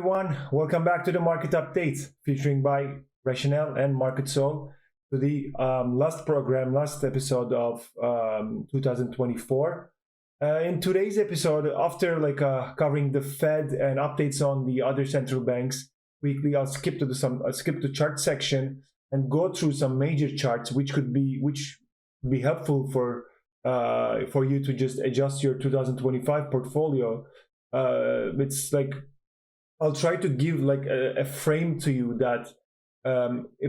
everyone, welcome back to the market update featuring by Rationale and Market Soul to the last episode of 2024. In today's episode, after covering the Fed and updates on the other central banks weekly, I'll skip the chart section and go through some major charts which would be helpful for you to just adjust your 2025 portfolio. It's like I'll try to give like a frame to you that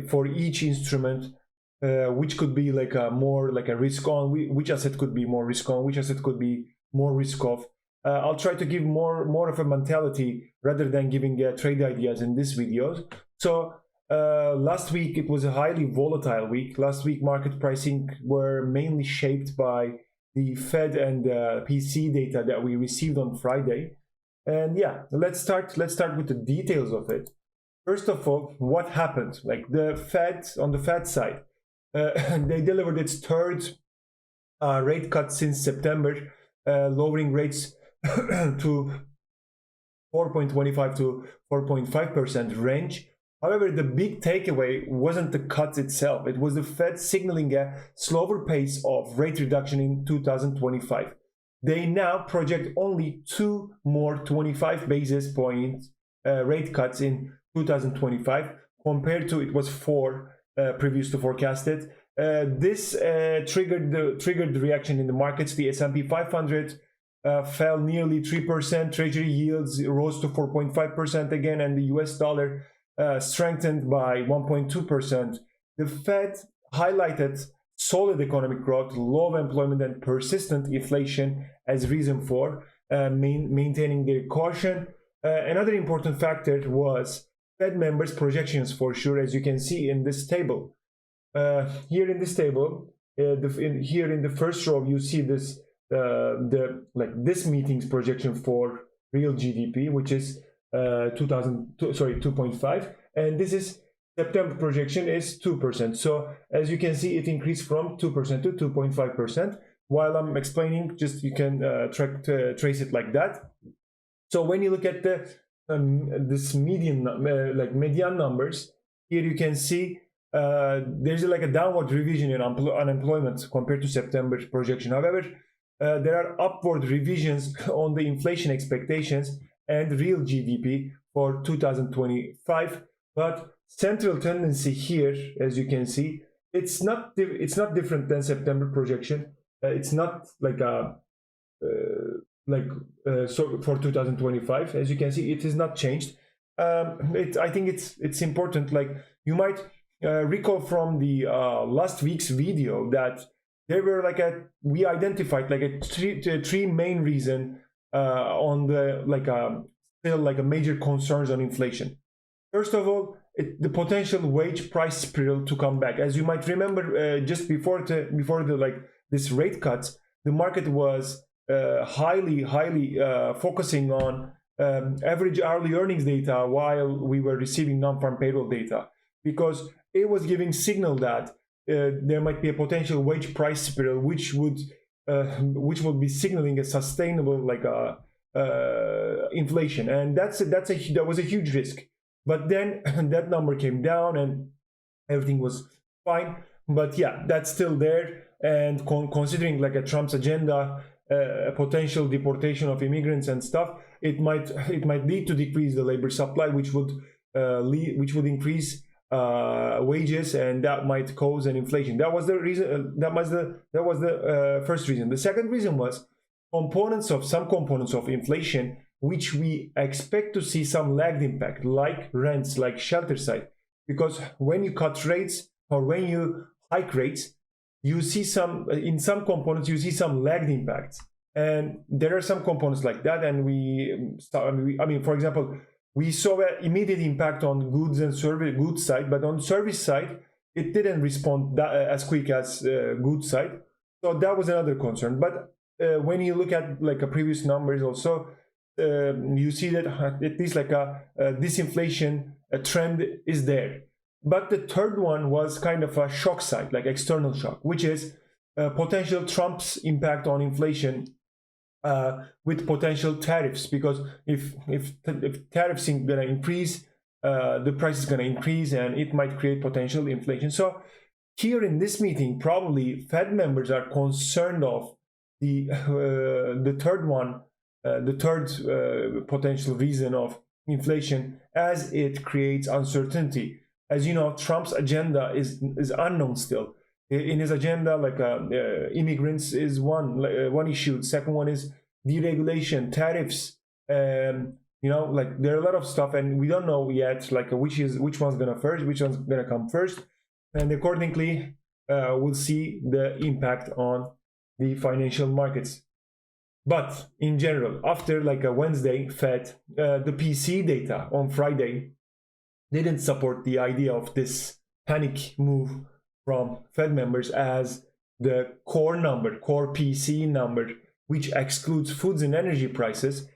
for each instrument, which could be like a more like a risk on, which asset could be more risk on, which asset could be more risk off. I'll try to give more of a mentality rather than giving trade ideas in this video. So last week it was a highly volatile week. Last week market pricing were mainly shaped by the Fed and PC data that we received on Friday. And yeah, let's start with the details of it. First of all, what happened? Like the Fed, on the Fed side, they delivered its third rate cut since September, lowering rates to 4.25 to 4.5% range. However, the big takeaway wasn't the cut itself. It was the Fed signaling a slower pace of rate reduction in 2025. They now project only 2 more 25 basis points rate cuts in 2025 compared to it was 4 previous to forecasted. This triggered the reaction in the markets. The S&P 500 fell nearly 3%. Treasury yields rose to 4.5% again, and the US dollar strengthened by 1.2%. The Fed highlighted solid economic growth, low employment, and persistent inflation as reason for maintaining their caution. Another important factor was Fed members' projections, for sure, as you can see in this table. Here in this table, here in the first row, you see this this meeting's projection for real GDP, which is 2.5, and this is September projection is 2%. So as you can see, it increased from 2% to 2.5%. While I'm explaining, just you can trace it like that. So when you look at the this median numbers, here you can see there's like a downward revision in unemployment compared to September's projection. However, there are upward revisions on the inflation expectations and real GDP for 2025, but central tendency here, as you can see, it's not different than September projection. It's not like so for 2025, as you can see, it is not changed. I think it's important. Like you might recall from the last week's video that there were we identified three main reason on the still a major concerns on inflation. First of all, the potential wage price spiral to come back. As you might remember, just before this rate cuts, the market was highly focusing on average hourly earnings data while we were receiving non-farm payroll data, because it was giving signal that there might be a potential wage price spiral, which would be signaling a sustainable inflation, and that was a huge risk. But then that number came down and everything was fine. But yeah, that's still there. And considering a Trump's agenda, a potential deportation of immigrants and stuff, it might lead to decrease the labor supply, which would increase wages, and that might cause an inflation. That was the reason. That was the first reason. The second reason was some components of inflation, which we expect to see some lagged impact, like rents, like shelter side. Because when you cut rates or when you hike rates, you see in some components, you see some lagged impacts. And there are some components like that. And for example, we saw an immediate impact on goods and goods side, but on service side, it didn't respond as quick as goods side. So that was another concern. But when you look at a previous numbers also, you see that at least a disinflation trend is there. But the third one was kind of a shock side, like external shock, which is potential Trump's impact on inflation with potential tariffs, because if tariffs are gonna increase, the price is gonna increase, and it might create potential inflation. So here in this meeting, probably Fed members are concerned of the third potential reason of inflation, as it creates uncertainty. As you know, Trump's agenda is unknown still. In his agenda, like immigrants is one issue. The second one is deregulation, tariffs. You know, like there are a lot of stuff, and we don't know yet, like which one's gonna come first, and accordingly, we'll see the impact on the financial markets. But in general, after like a Wednesday Fed, the PC data on Friday didn't support the idea of this panic move from Fed members, as the core PC number, which excludes foods and energy prices,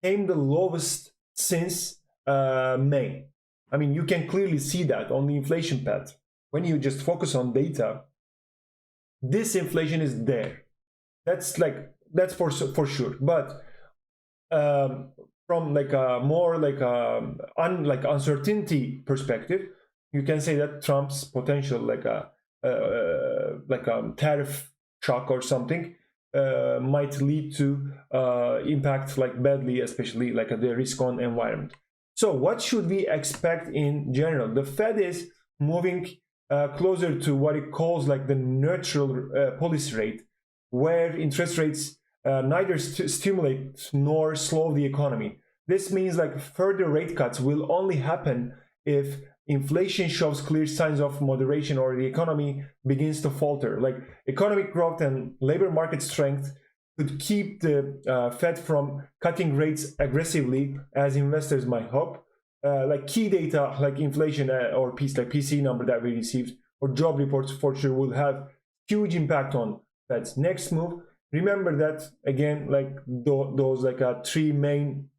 came the lowest since May. I mean, you can clearly see that on the inflation path. When you just focus on data, this inflation is there. That's for sure. But from like a more like uncertainty perspective, you can say that Trump's potential like a tariff shock or something might lead to impact like badly, especially like the risk on environment. So what should we expect in general? The Fed is moving closer to what it calls like the neutral policy rate, where interest rates neither stimulate nor slow the economy. This means like further rate cuts will only happen if inflation shows clear signs of moderation or the economy begins to falter. Like economic growth and labor market strength could keep the Fed from cutting rates aggressively, as investors might hope. Like key data like inflation or PC number that we received, or job reports for sure, will have huge impact on Fed's next move. Remember that again, like those like three main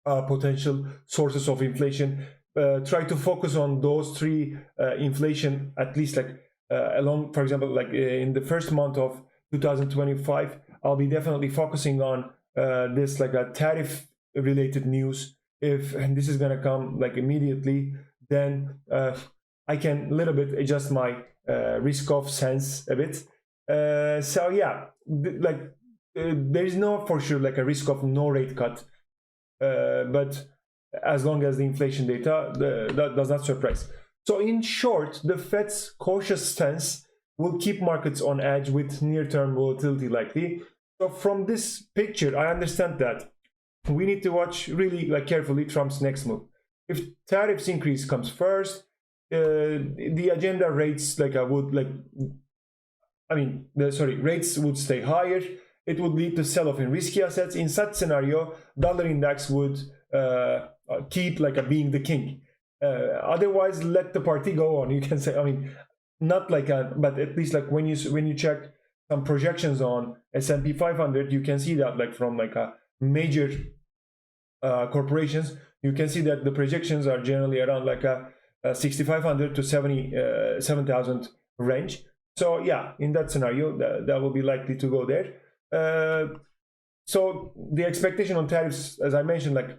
potential sources of inflation. Try to focus on those three inflation, at least like along, for example, like in the first month of 2025, I'll be definitely focusing on this like a tariff related news. If this is gonna come like immediately, then I can a little bit adjust my risk off sense a bit. So yeah, there is no for sure like a risk of no rate cut, but as long as the inflation data that does not surprise. So in short, the Fed's cautious stance will keep markets on edge with near-term volatility likely. So from this picture, I understand that we need to watch really like carefully Trump's next move. If tariffs increase comes first, the agenda rates rates would stay higher. It would lead to sell-off in risky assets. In such scenario, dollar index would keep being the king. Otherwise, let the party go on. You can say, I mean, not like but at least like when you check some projections on S&P 500, you can see that like from like a major corporations, you can see that the projections are generally around like a 6,500 to 77,000 range. So yeah, in that scenario, that will be likely to go there. So the expectation on tariffs, as I mentioned, like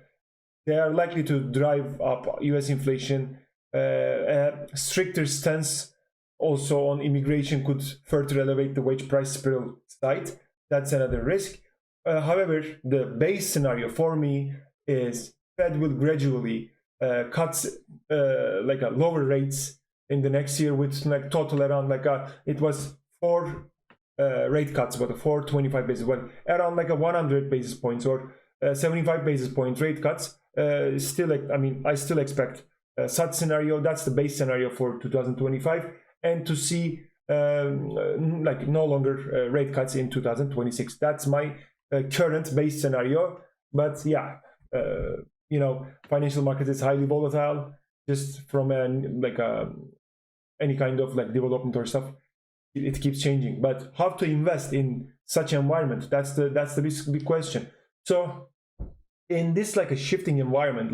they are likely to drive up US inflation. A stricter stance also on immigration could further elevate the wage price spiral side. That's another risk. However, the base scenario for me is Fed will gradually cut lower rates in the next year, with like total around it was 4 rate cuts, but 425 basis points, around like a 100 basis points or 75 basis point rate cuts. Still, I still expect such scenario. That's the base scenario for 2025, and to see no longer rate cuts in 2026. That's my current base scenario. But yeah, financial markets is highly volatile. Just from any kind of like development or stuff, it keeps changing. But how to invest in such environment? That's the big question. So in this like a shifting environment,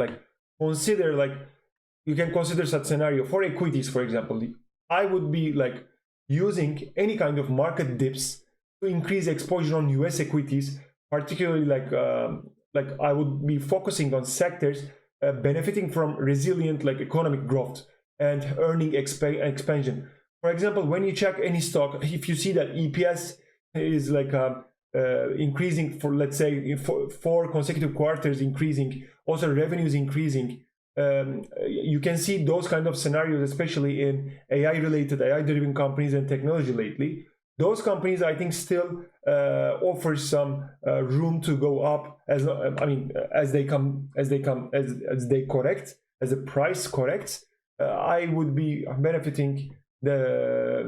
you can consider such scenario for equities, for example. I would be like using any kind of market dips to increase exposure on US equities particularly like I would be focusing on sectors benefiting from resilient like economic growth and earning expansion. For example, when you check any stock, if you see that EPS is like increasing for, let's say, four consecutive quarters increasing, also revenues increasing, you can see those kind of scenarios, especially in AI-related, AI-driven companies and technology lately. Those companies, I think, still offer some room to go up as they correct, as the price corrects. I would be benefiting I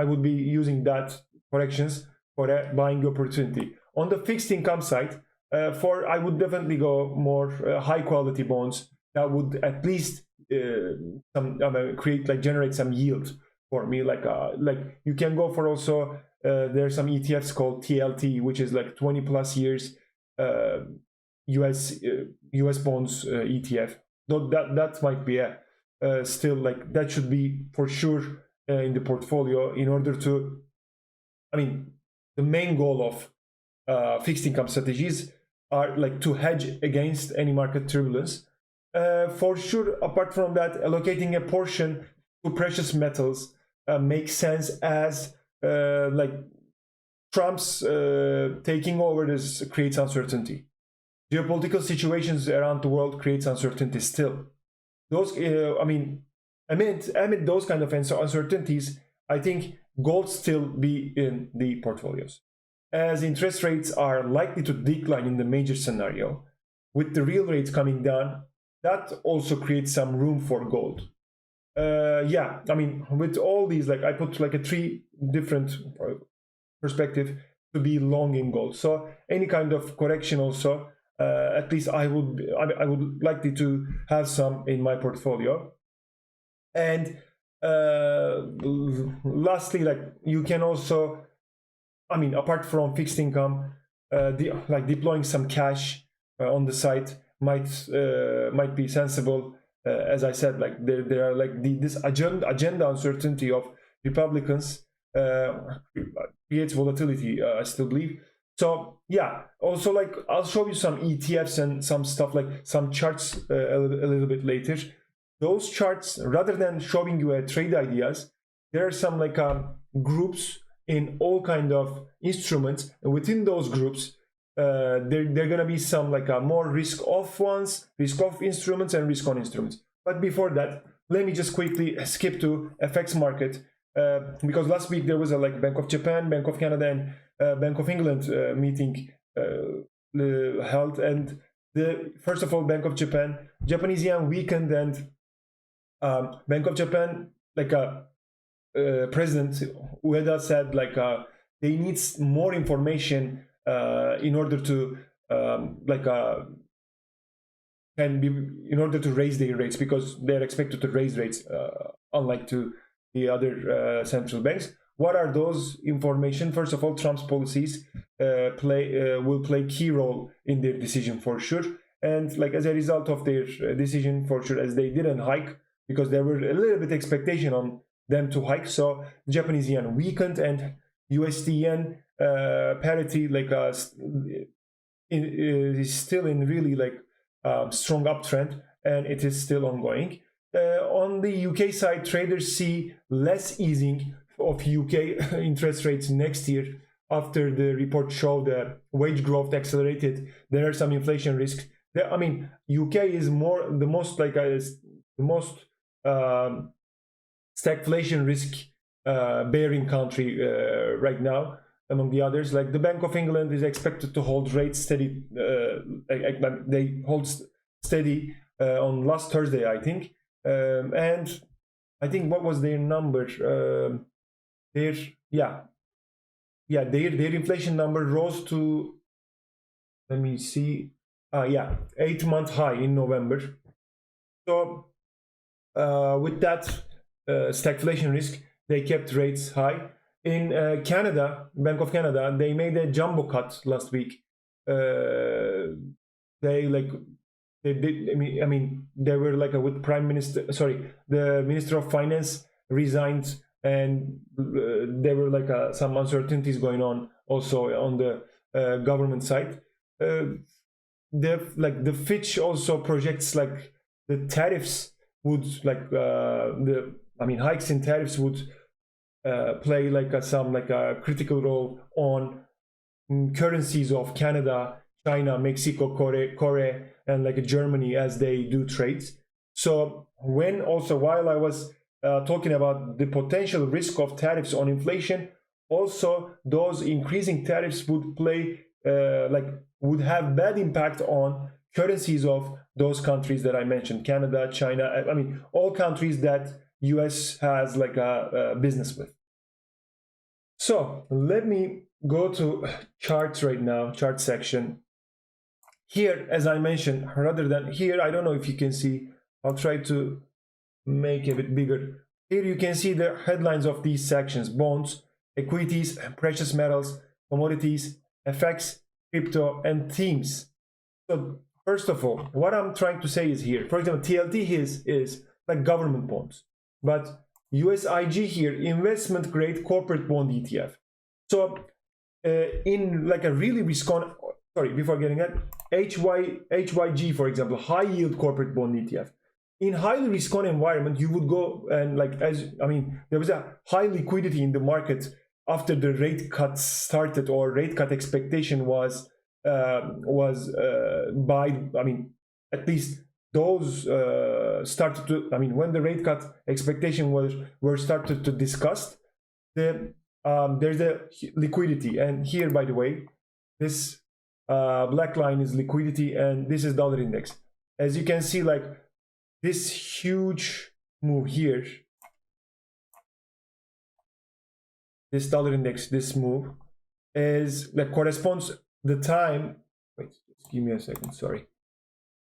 would be using that corrections for a buying opportunity. On the fixed income side, I would definitely go more high quality bonds that would at least generate some yield for me. Like you can go for also there's some ETFs called TLT, which is like 20 plus years US bonds ETF. Though that might be still like that should be for sure in the portfolio in order to, the main goal of fixed income strategies are like to hedge against any market turbulence. For sure, apart from that, allocating a portion to precious metals makes sense as like Trump's taking over this creates uncertainty. Geopolitical situations around the world creates uncertainty still. Those, amid those kind of uncertainties, I think gold still be in the portfolios, as interest rates are likely to decline in the major scenario. With the real rates coming down, that also creates some room for gold. With all these, like I put like a 3 different perspective to be long in gold. So any kind of correction also, at least I would likely to have some in my portfolio. And lastly, like you can also, apart from fixed income, deploying some cash on the side might be sensible. As I said, like there are like this agenda uncertainty of Republicans creates volatility. I still believe. So yeah, also like I'll show you some ETFs and some stuff, like some charts a little bit later. Those charts, rather than showing you trade ideas, there are some like groups in all kind of instruments, and within those groups there gonna be some like more risk off ones, risk off instruments and risk on instruments. But before that, let me just quickly skip to FX market, because last week there was a like Bank of Japan, Bank of Canada and Bank of England meeting held. And first of all, Bank of Japan, Japanese yen weakened, and Bank of Japan, like President Ueda said, like they need more information in order to in order to raise their rates, because they're expected to raise rates unlike to the other central banks. What are those information? First of all, Trump's policies will play key role in their decision for sure. And like as a result of their decision for sure, as they didn't hike, because there were a little bit expectation on them to hike, so Japanese yen weakened, and USD yen parity like is still in really like strong uptrend, and it is still ongoing. On the UK side, traders see less easing of UK interest rates next year after the report showed the wage growth accelerated. There are some inflation risks. UK is the most stagflation risk bearing country right now among the others. Like the Bank of England is expected to hold rates steady. They hold steady on last Thursday, I think. And I think what was their number? Their inflation number rose to, let me see, 8-month high in November. So with that stagflation risk, they kept rates high. In Canada, Bank of Canada, they made a jumbo cut last week. They were like with Prime Minister, the Minister of Finance resigned, and there were like some uncertainties going on also on the government side. The Fitch also projects like the tariffs would hikes in tariffs would play like a critical role on currencies of Canada, China, Mexico, Korea, and like Germany as they do trades. So while I was talking about the potential risk of tariffs on inflation, also those increasing tariffs would play would have bad impact on currencies of those countries that I mentioned, Canada, China, all countries that US has like a business with. So let me go to charts right now, chart section. Here, as I mentioned, rather than here, I don't know if you can see, I'll try to make it a bit bigger. Here you can see the headlines of these sections: bonds, equities, precious metals, commodities, FX, crypto, and themes. So first of all, what I'm trying to say is here, for example, TLT is like government bonds, but USIG here, investment grade corporate bond ETF. So in like a really risk-on, sorry, before getting at HYG, for example, high yield corporate bond ETF. In highly risk-on environment, you would go and there was a high liquidity in the market after the rate cut started, or rate cut expectation was at least those started to, when the rate cut expectation were started to discussed, there's a liquidity. And here, by the way, this black line is liquidity, and this is dollar index. As you can see, like this huge move here, this dollar index, this move is like corresponds the time, wait, just give me a second, sorry,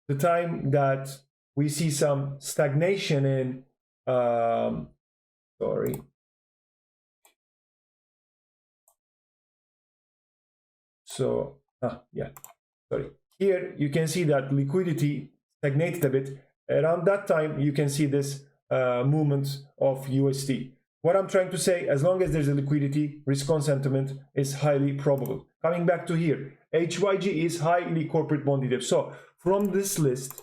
the time that we see some stagnation in sorry, so yeah, sorry, here you can see that liquidity stagnated a bit. Around that time you can see this movement of USD. What I'm trying to say, as long as there's a liquidity, risk-on sentiment is highly probable. Coming back to here, HYG is highly corporate bond ETF. So from this list,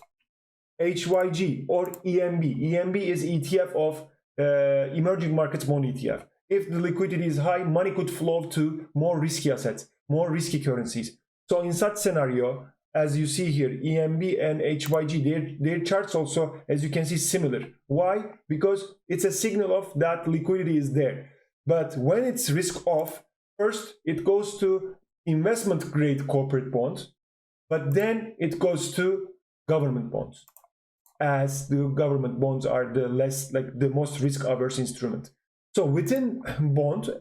HYG or EMB is ETF of emerging markets bond ETF. If the liquidity is high, money could flow to more risky assets, more risky currencies. So in such scenario, as you see here, EMB and HYG, their charts also, as you can see, similar. Why? Because it's a signal of that liquidity is there. But when it's risk off, first it goes to investment grade corporate bonds, but then it goes to government bonds, as the government bonds are the most risk averse instrument. So within bond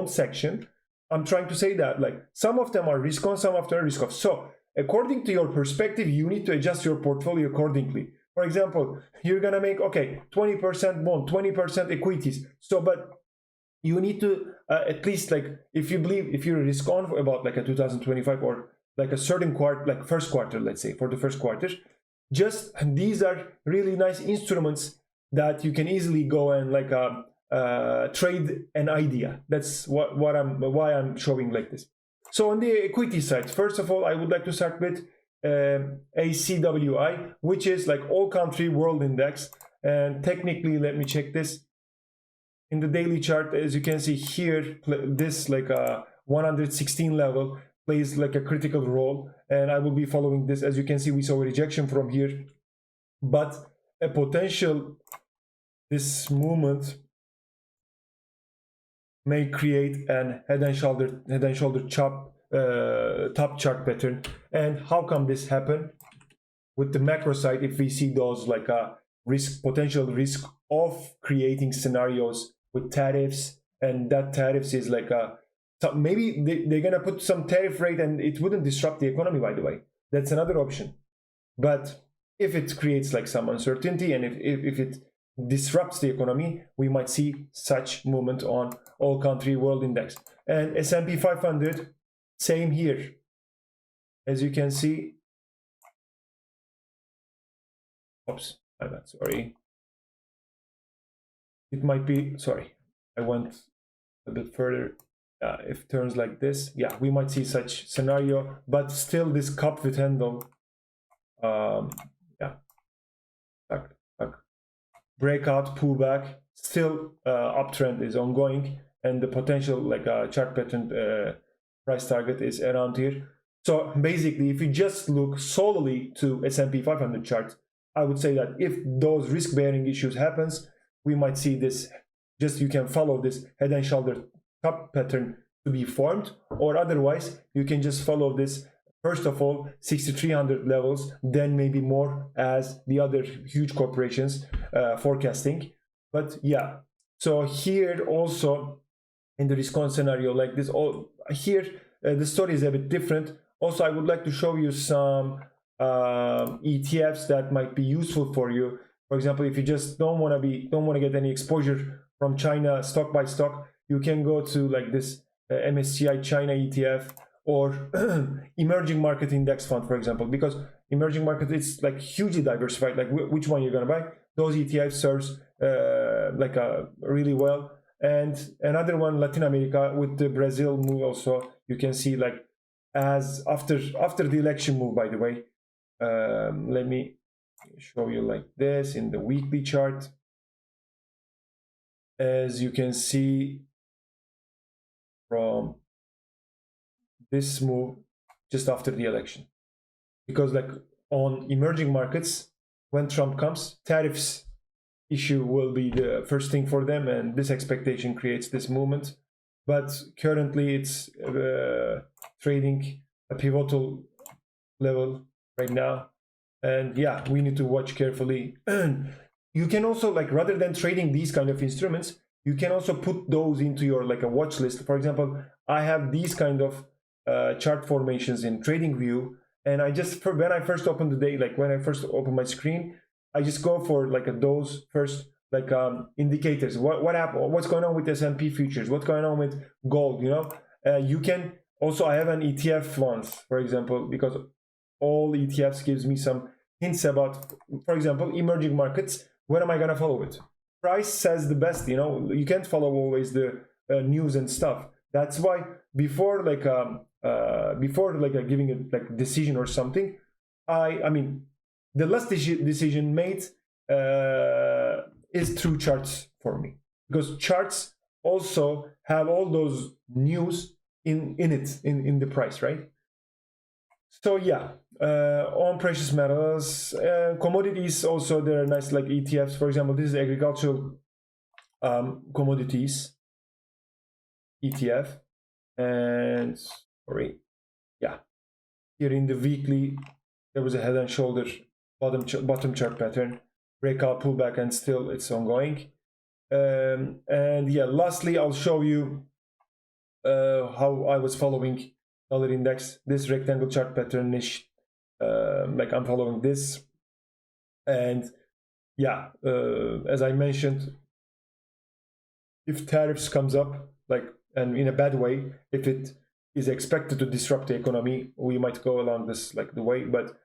section, I'm trying to say that like some of them are risk on, some of them are risk off. So according to your perspective, you need to adjust your portfolio accordingly. For example, you're gonna make 20% bond, 20% equities. So, but you need to at least, like, if you're risk on for about like a 2025 or like a certain quarter, like first quarter, let's say for the first quarter, just these are really nice instruments that you can easily go and like trade an idea. That's why I'm showing like this. So on the equity side, first of all, I would like to start with ACWI, which is like all country world index. And technically, let me check this. In the daily chart, as you can see here, this like a 116 level plays like a critical role. And I will be following this. As you can see, we saw a rejection from here, but a potential, this movement may create an head and shoulder top chart pattern. And how come this happen? With the macro side, if we see those like a potential risk of creating scenarios with tariffs, and that tariffs is like maybe they're gonna put some tariff rate and it wouldn't disrupt the economy, by the way. That's another option. But if it creates like some uncertainty, and if it disrupts the economy, we might see such movement on all country world index. And S&P 500, same here. As you can see, oops, my bad, sorry. It might be, sorry, I went a bit further if it turns like this, yeah, we might see such scenario, but still this cup with handle, yeah, breakout, pullback, still uptrend is ongoing, and the potential like chart pattern price target is around here. So basically, if you just look solely to S&P 500 chart, I would say that if those risk-bearing issues happens, we might see this. Just you can follow this head and shoulder top pattern to be formed, or otherwise you can just follow this. First of all, 6,300 levels, then maybe more as the other huge corporations forecasting. But yeah, so here also in the risk-on scenario like this, here the story is a bit different. Also, I would like to show you some ETFs that might be useful for you. For example, if you just don't want to get any exposure from China stock by stock, you can go to like this MSCI China ETF or emerging market index fund, for example, because emerging market is like hugely diversified. Like which one you're gonna buy? Those ETFs serves like really well. And another one, Latin America, with the Brazil move also, you can see like as after the election move, by the way. Let me show you like this in the weekly chart. As you can see from this move just after the election, because like on emerging markets, when Trump comes, tariffs issue will be the first thing for them, and this expectation creates this movement. But currently it's trading a pivotal level right now, and yeah, we need to watch carefully. You can also, like, rather than trading these kind of instruments, you can also put those into your like a watch list. For example, I have these kind of chart formations in TradingView, and I just, when I first open the day, like when I first open my screen, I just go for like those first like indicators. What happened? What's going on with S&P futures? What's going on with gold? You know, you can also, I have an ETF ones, for example, because all ETFs gives me some hints about, for example, emerging markets. When am I gonna follow it? Price says the best. You know, you can't follow always the news and stuff. That's why before giving a like decision or something, I mean, the last decision made is through charts for me, because charts also have all those news in the price, right? So yeah, on precious metals, commodities also, there are nice like ETFs. For example, this is agricultural commodities ETF, and sorry, yeah, here in the weekly there was a head and shoulder bottom chart pattern, breakout, pullback, and still it's ongoing. And yeah, lastly, I'll show you how I was following dollar index. This rectangle chart pattern is like I'm following this, and yeah, as I mentioned, if tariffs comes up, like, and in a bad way, if it is expected to disrupt the economy, we might go along this like the way. But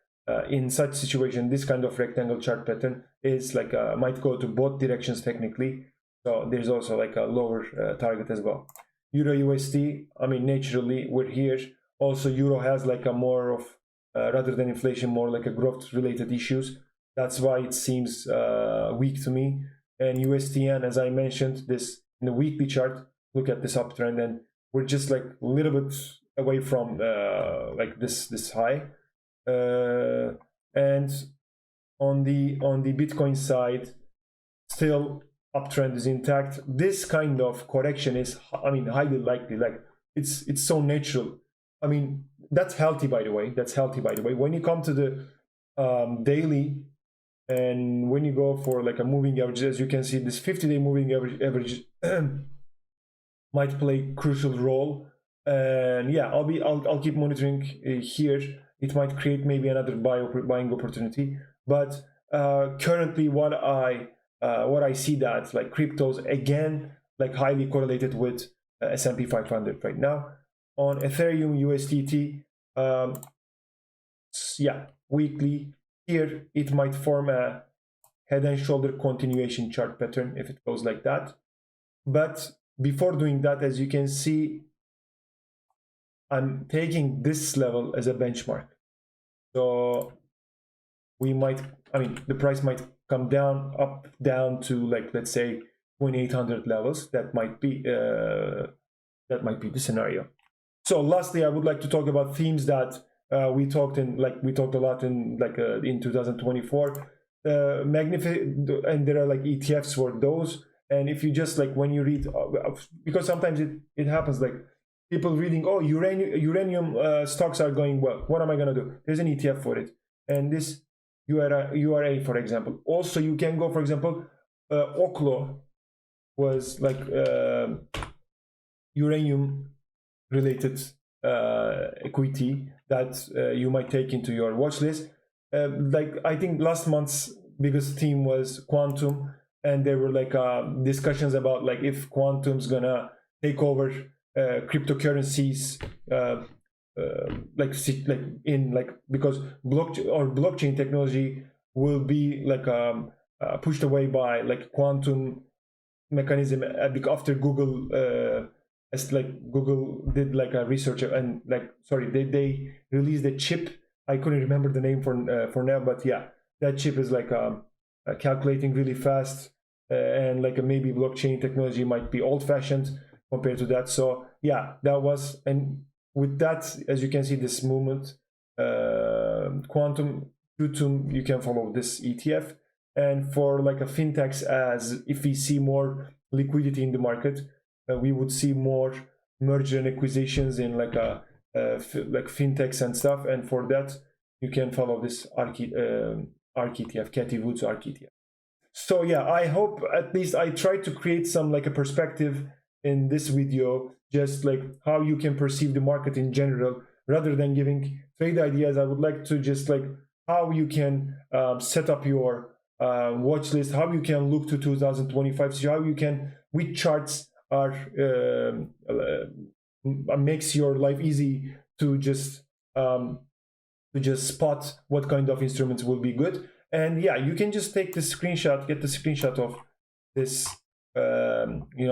in such situation, this kind of rectangle chart pattern is like might go to both directions technically. So there's also like a lower target as well. Euro USD, I mean, naturally we're here. Also, Euro has like a more of rather than inflation, more like a growth related issues. That's why it seems weak to me. And USDN, as I mentioned, this in the weekly chart, look at this uptrend, and we're just like a little bit away from like this high. And on the Bitcoin side, still uptrend is intact. This kind of correction is, I mean, highly likely. Like it's so natural. I mean, that's healthy, by the way. That's healthy, by the way. When you come to the daily, and when you go for like a moving average, as you can see, this 50-day moving average might play crucial role. And yeah, I'll keep monitoring here. It might create maybe another buying opportunity. But currently, what I see that like cryptos again, like highly correlated with S&P 500 right now. On Ethereum USDT, yeah, weekly here it might form a head and shoulder continuation chart pattern if it goes like that. But before doing that, as you can see, I'm taking this level as a benchmark. So we might, I mean, the price might come down, up, down to like, let's say 2800 levels. That might be the scenario. So lastly, I would like to talk about themes that we talked a lot in 2024. And there are like ETFs for those. And if you just like when you read, because sometimes it happens like people reading, oh, uranium stocks are going well. What am I gonna do? There's an ETF for it, and this URA, for example. Also, you can go, for example, Oklo was like uranium related equity that you might take into your watch list. Like I think last month's biggest theme was quantum, and there were like discussions about like if quantum's gonna take over cryptocurrencies, because blockchain technology will be like pushed away by like quantum mechanism after Google. As like Google did like a research and they released a chip. I couldn't remember the name for now, but yeah, that chip is like calculating really fast, and like maybe blockchain technology might be old-fashioned compared to that. So yeah, that was, and with that, as you can see, this movement, quantum, you can follow this ETF. And for like a fintechs, as if we see more liquidity in the market, we would see more merger and acquisitions in like fintechs and stuff. And for that, you can follow this ARK ETF, Cathie Wood's ARK ETF. So yeah, I hope at least I try to create some like a perspective in this video, just like how you can perceive the market in general, rather than giving trade ideas. I would like to just like how you can set up your watch list, how you can look to 2025, so how you can, which charts are makes your life easy to just spot what kind of instruments will be good. And yeah, you can just take the screenshot, get the screenshot of this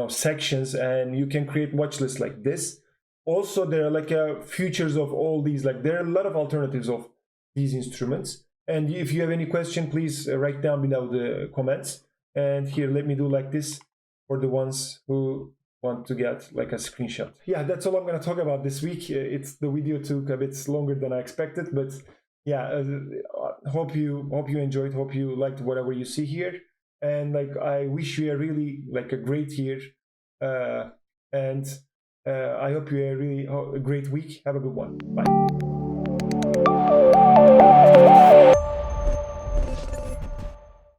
sections, and you can create watch lists like this. Also, there are like futures of all these, like there are a lot of alternatives of these instruments. And if you have any question, please write down below the comments. And here, let me do like this for the ones who want to get like a screenshot. Yeah, that's all I'm going to talk about this week. The video took a bit longer than I expected, but yeah, hope you enjoyed, hope you liked whatever you see here. And like I wish you a really like a great year, and I hope you a really great week. Have a good one. Bye.